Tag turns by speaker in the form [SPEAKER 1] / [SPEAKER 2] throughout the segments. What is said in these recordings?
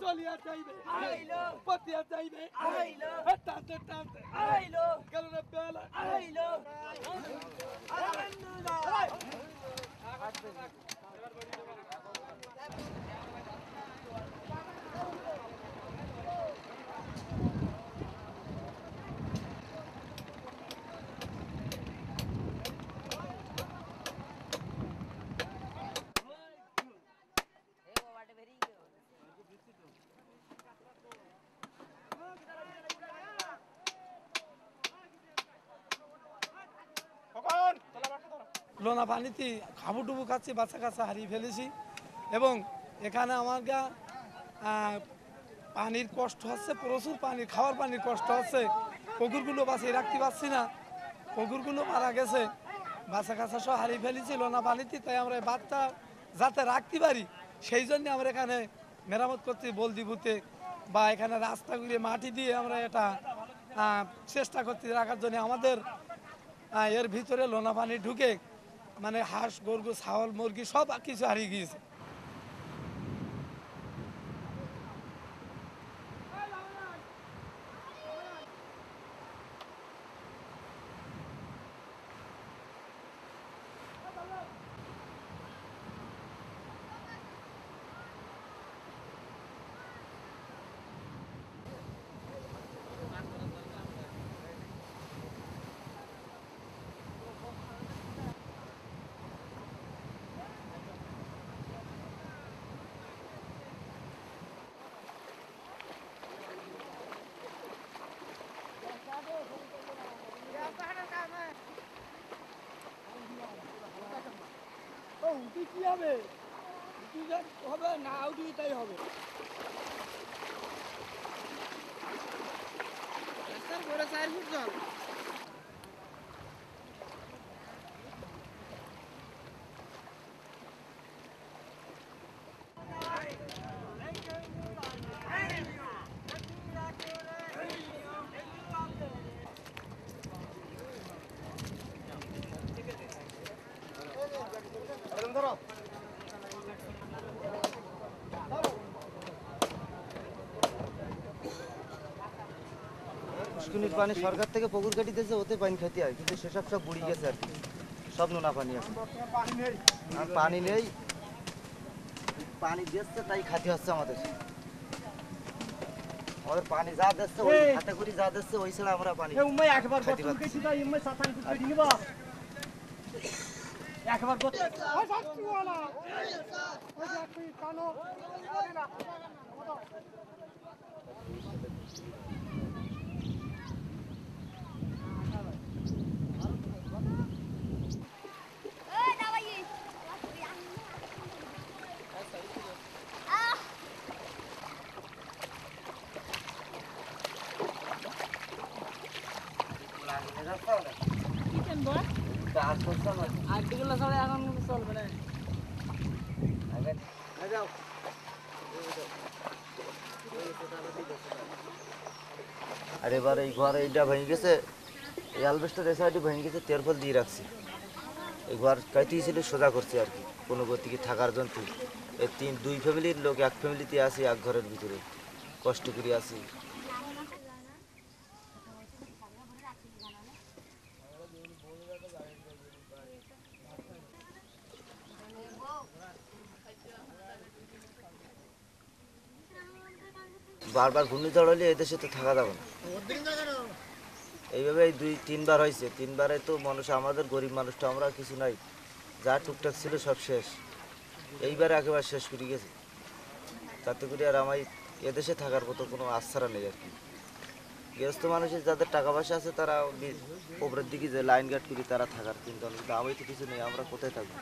[SPEAKER 1] চলিয়া যাইবে পতিয়া যাইবে টানতে টানতে গেল না বেলা লোনা পানিতে হাবুডুবু খাচ্ছি, বাচ্চা কাচ্চা হারিয়ে ফেলেছি এবং এখানে আমার পানির কষ্ট হচ্ছে, প্রচুর পানির খাওয়ার পানির কষ্ট হচ্ছে। পুকুরগুলো বাঁচিয়ে রাখতে পারছি না, পুকুরগুলো মারা গেছে, বাচ্চা কাচ্চা সব হারিয়ে ফেলেছি লোনা পানিতে। তাই আমরা বাচ্চা যাতে রাখতে পারি সেই জন্য আমরা এখানে মেরামত করতে বলদি বুতে বা এখানে রাস্তাগুলি মাটি দিয়ে আমরা এটা চেষ্টা করতে রাখার জন্য। আমাদের এর ভিতরে লোনা পানি ঢুকে মানে হাঁস গরু ছাগল মুরগি সব কিছু হারিয়ে গিয়েছে। কি হবে হবে না তাই হবে জল
[SPEAKER 2] পানি সরকার থেকে পুকুর কাটি দিয়েছে, ওতে পানি খেতে হয়, কিন্তু সেসব সব বুড়িয়ে গেছে আর কি, সব নোনা পানি আছে। আর পানি নেই, পানি দিচ্ছে তাই খাতে হচ্ছে আমাদের। আমাদের পানি যা দিচ্ছে ওই হাতে করে যা দিচ্ছে ওই ছাড়া আমরা পানি আর এবার এই ঘর এইটা ভেঙে গেছে, এই অ্যালবেস্টার এই সাইডে ভেঙে গেছে, তেরপল দিয়ে রাখছি। এই ঘর কাইতেই ছিল সোজা করছে আর কি, কোনো গতিকে থাকার জন্য। এই দুই ফ্যামিলির লোক এক ফ্যামিলিতে আছি, এক ঘরের ভিতরে কষ্ট করে আছি। বারবার ঘূর্ণিঝড় হলে এদেশে তো থাকা যাবে না। এইভাবে এই 2-3 বার হয়েছে, 3বারে তো মানুষ, আমাদের গরিব মানুষটা আমরা কিছু নাই, যা টুকটাক ছিল সব শেষ। এইবারে একেবারে শেষ করে গেছে, তাতে করে আর আমার এদেশে থাকার মতো কোনো আশ্রা নেই আর কি। গৃহস্থ মানুষের যাদের টাকা পয়সা আছে তারা উপরের দিকে যে লাইন গার্ড করি তারা থাকার চিন্তা, কিন্তু আমি তো কিছু নেই, আমরা কোথায় থাকবো?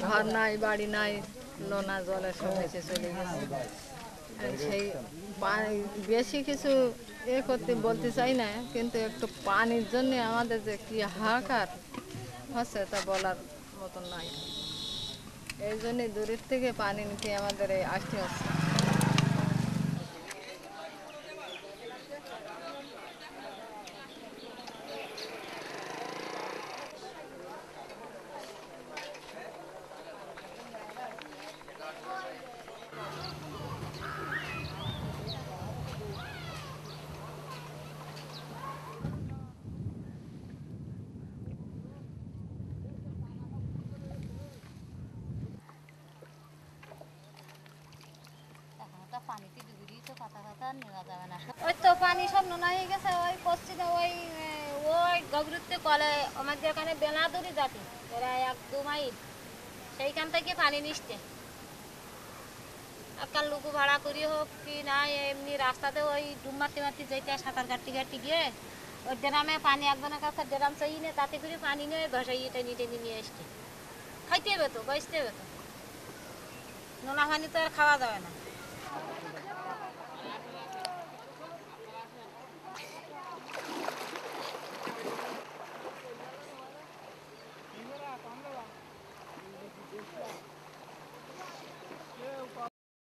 [SPEAKER 3] ঘর নাই, বাড়ি নাই, লোনা জলের সব নিচে চলে গেছে। সেই বেশি কিছু করতে বলতে চাই না, কিন্তু একটু পানির জন্য আমাদের যে কি হাহাকার হচ্ছে তা বলার মতন নাই। এই জন্যে দূরের থেকে পানি নিতে আমাদের আসতে হচ্ছে।
[SPEAKER 4] ওই তো পানি সব নোনা হয়ে গেছে ওই পশ্চিমে ওই ওই গভীরতে কলে আমাদের এখানে বেনাদুরি জাতি প্রায় 1-2 মাইল সেইখান থেকে পানি নিচ্ছে একটা লুকু ভাড়া করি হোক কি না এমনি রাস্তাতে ওই ডুব মারতে মারতে যেতে সাঁতার কাটতে গিয়ে ওই ড্রামে পানি একজনের কাছে ড্রাম চাই নিয়ে তাতে করে পানি নিয়ে ঘষাই টেনে নিয়ে এসছে খাইতে হবে তো বাঁচতে হবে তো নোনা পানি তো আর খাওয়া যাবে না